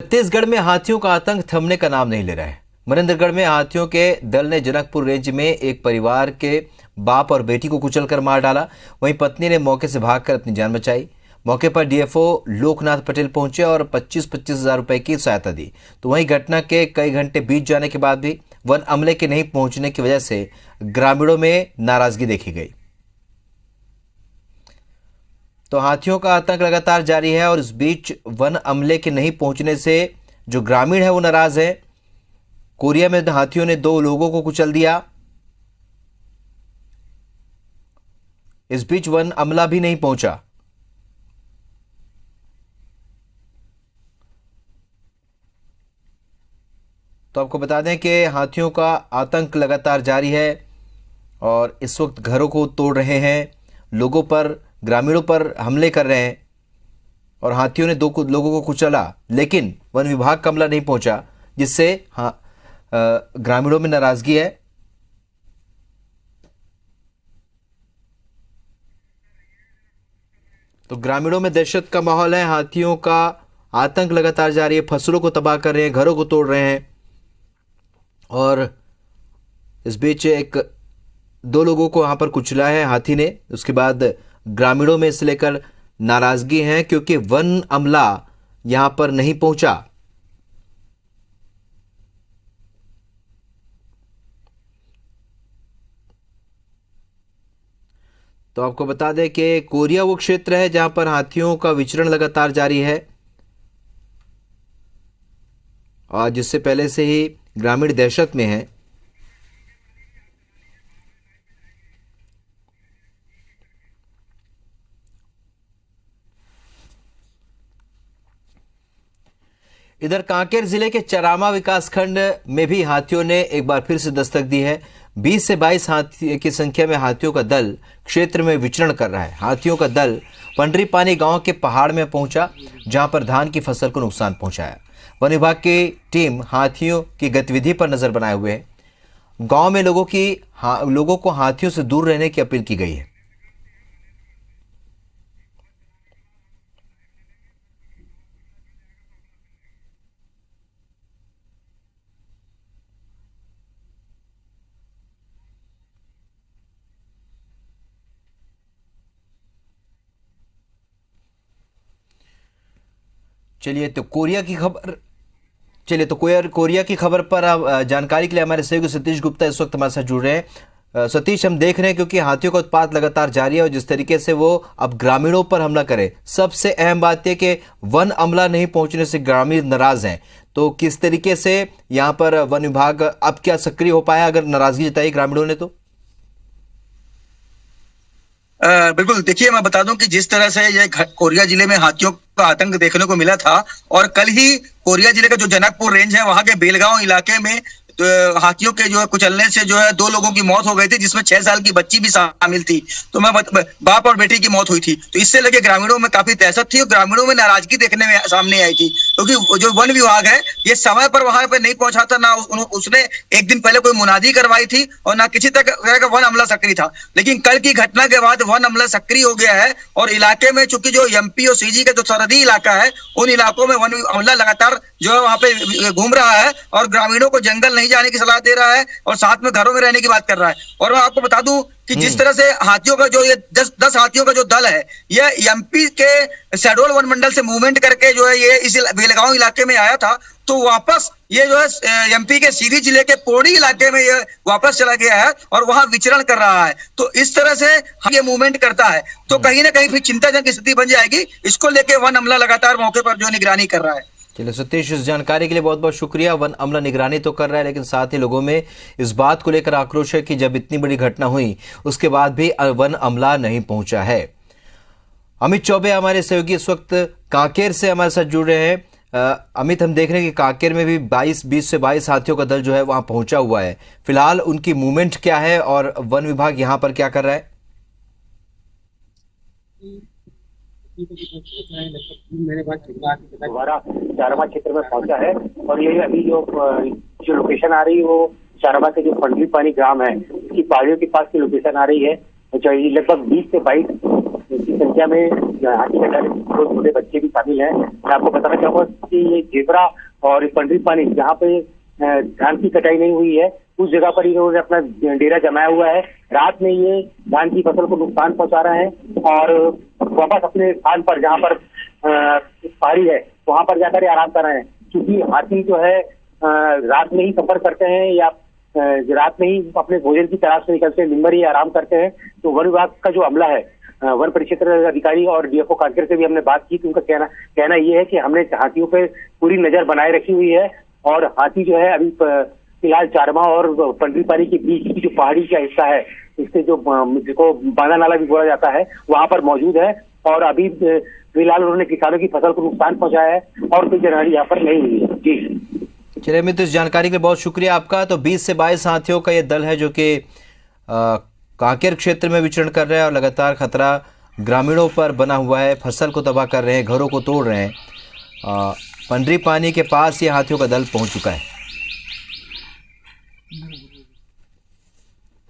छत्तीसगढ़ में हाथियों का आतंक थमने का नाम नहीं ले रहा है। मनेंद्रगढ़ में हाथियों के दल ने जनकपुर रेंज में एक परिवार के बाप और बेटी को कुचलकर मार डाला। वहीं पत्नी ने मौके से भागकर अपनी जान बचाई। मौके पर डीएफओ लोकनाथ पटेल पहुंचे और 25-25 हजार रुपए की सहायता दी। तो वहीं घटना के कई घंटे बीत जाने के बाद भी वन अमले के नहीं पहुंचने की वजह से ग्रामीणों में नाराजगी देखी गई। तो हाथियों का आतंक लगातार जारी है और इस बीच वन अमले के नहीं पहुंचने से जो ग्रामीण है वो नाराज है। कोरिया में हाथियों ने 2 लोगों को कुचल दिया। इस बीच वन अमला भी नहीं पहुंचा। तो आपको बता दें कि हाथियों का आतंक लगातार जारी है और इस वक्त घरों को तोड़ रहे हैं, लोगों पर, ग्रामीणों पर हमले कर रहे हैं और हाथियों ने 2 लोगों को कुचला, लेकिन वन विभाग का अमला नहीं पहुंचा, जिससे ग्रामीणों में नाराजगी है। तो ग्रामीणों में दहशत का माहौल है। हाथियों का आतंक लगातार जारी है, फसलों को तबाह कर रहे हैं, घरों को तोड़ रहे हैं और इस बीच 2 लोगों को यहां पर कुचला है हाथी ने। उसके बाद ग्रामीणों में इसे लेकर नाराजगी है क्योंकि वन अमला यहां पर नहीं पहुंचा। तो आपको बता दें कि कोरिया वो क्षेत्र है जहां पर हाथियों का विचरण लगातार जारी है और जिससे पहले से ही ग्रामीण दहशत में है। इधर कांकेर जिले के चरामा विकासखंड में भी हाथियों ने एक बार फिर से दस्तक दी है। 20 से 22 हाथी की संख्या में हाथियों का दल क्षेत्र में विचरण कर रहा है। हाथियों का दल पंडरीपानी गांव के पहाड़ में पहुंचा, जहां पर धान की फसल को नुकसान पहुंचाया। वन विभाग की टीम हाथियों की गतिविधि पर नजर बनाए हुए है। गांव में लोगों को हाथियों से दूर रहने की अपील की गई है। चलिए तो कोरिया की खबर पर आप जानकारी के लिए हमारे सहयोगी सतीश गुप्ता इस वक्त हमारे साथ जुड़ रहे हैं। सतीश, हम देख रहे हैं क्योंकि हाथियों का उत्पात लगातार जारी है और जिस तरीके से वो अब ग्रामीणों पर हमला करे, सबसे अहम बात यह कि वन अमला नहीं पहुंचने से ग्रामीण नाराज हैं। तो किस तरीके से यहाँ पर वन विभाग अब क्या सक्रिय हो पाया अगर नाराजगी जताई ग्रामीणों ने? तो बिल्कुल, देखिए मैं बता दूं कि जिस तरह से ये कोरिया जिले में हाथियों का आतंक देखने को मिला था और कल ही कोरिया जिले का जो जनकपुर रेंज है वहां के बेलगांव इलाके में तो हाथियों के जो है कुचलने से जो है 2 लोगों की मौत हो गई थी, जिसमें 6 साल की बच्ची भी शामिल थी। तो बाप और बेटी की मौत हुई थी। तो इससे लगे ग्रामीणों में काफी दहशत थी और ग्रामीणों में नाराजगी देखने में सामने आई थी, क्योंकि जो वन विभाग है ये समय पर वहां पे नहीं पहुंचा था, ना उसने एक दिन पहले कोई मुनादी करवाई थी और ना किसी तरह का वन अमला सक्रिय था। लेकिन कल की घटना के बाद वन अमला सक्रिय हो गया है और इलाके में चूंकि जो एमपी और सीजी का जो सरहदी इलाका है उन इलाकों में वन अमला लगातार जो है वहां पे घूम रहा है और ग्रामीणों को जंगल नहीं जाने की सलाह दे रहा है और साथ में घरों में रहने की बात कर रहा है। और मैं आपको बता दूं कि जिस तरह से हाथियों का जो ये 10 हाथियों का जो दल है ये एमपी के शहडोल वन मंडल से मूवमेंट करके जो है ये इस बेलगांव इलाके में आया था, तो वापस ये जो है एमपी के सीधी जिले के पौड़ी इलाके में ये वापस चला गया है और वहां विचरण कर रहा है। तो इस तरह से ये मूवमेंट करता है तो कहीं ना कहीं फिर चिंताजनक की स्थिति बन जाएगी। इसको लेके वन अमला लगातार मौके पर जो निगरानी कर रहा है। चलिए सतीश, इस जानकारी के लिए बहुत बहुत शुक्रिया। वन अमला निगरानी तो कर रहा है लेकिन साथ ही लोगों में इस बात को लेकर आक्रोश है कि जब इतनी बड़ी घटना हुई उसके बाद भी वन अमला नहीं पहुंचा है। अमित चौबे हमारे सहयोगी इस वक्त कांकेर से हमारे साथ जुड़ रहे हैं। अमित, हम देख रहे हैं कि कांकेर में भी 20 से 22 हाथियों का दल जो है वहां पहुंचा हुआ है। फिलहाल उनकी मूवमेंट क्या है और वन विभाग यहां पर क्या कर रहा है? महीने बाद दोबारा चारामा क्षेत्र में पहुंचा है और ये अभी जो लोकेशन आ रही है वो चारामा के जो पंडरीपानी ग्राम है उसकी पहाड़ियों के पास की लोकेशन आ रही है। जो लगभग 20 से 22 की संख्या में हाथी का दो छोटे बच्चे भी शामिल हैं। मैं आपको बताना चाहूंगा कि ये जेबरा और पंडरी पानी जहाँ पे धान की कटाई नहीं हुई है उस जगह पर इन्होंने अपना डेरा जमाया हुआ है। रात में ये धान की फसल को नुकसान पहुंचा रहे हैं और वापस अपने स्थान पर जहाँ पर पहाड़ी है वहां पर जाकर आराम कर रहे हैं। क्योंकि हाथी जो है रात में ही सफर करते हैं या रात में ही अपने भोजन की तलाश में निकलते हैं, दिन भर ही आराम करते हैं। तो वन विभाग का जो अमला है, वन परिक्षेत्र अधिकारी और डीएफओ कांकेर से भी हमने बात की तो उनका कहना ये है कि हमने हाथियों पर पूरी नजर बनाए रखी हुई है और हाथी जो है अभी फिलहाल चारमा और पंडरी पानी के बीच की जो पहाड़ी का हिस्सा है, इससे जिसको बांदा नाला भी बोला जाता है, वहां पर मौजूद है और अभी फिलहाल उन्होंने किसानों की फसल को नुकसान पहुंचाया है और कोई जनहानि यहाँ पर नहीं हुई है। जी चलिए मित्र, इस जानकारी के लिए बहुत शुक्रिया आपका। तो 20 से 22 हाथियों का ये दल है जो कि कांकेर क्षेत्र में विचरण कर रहे हैं और लगातार खतरा ग्रामीणों पर बना हुआ है, फसल को तबाह कर रहे हैं, घरों को तोड़ रहे हैं। पंडरी पानी के पास ये हाथियों का दल पहुंच चुका है।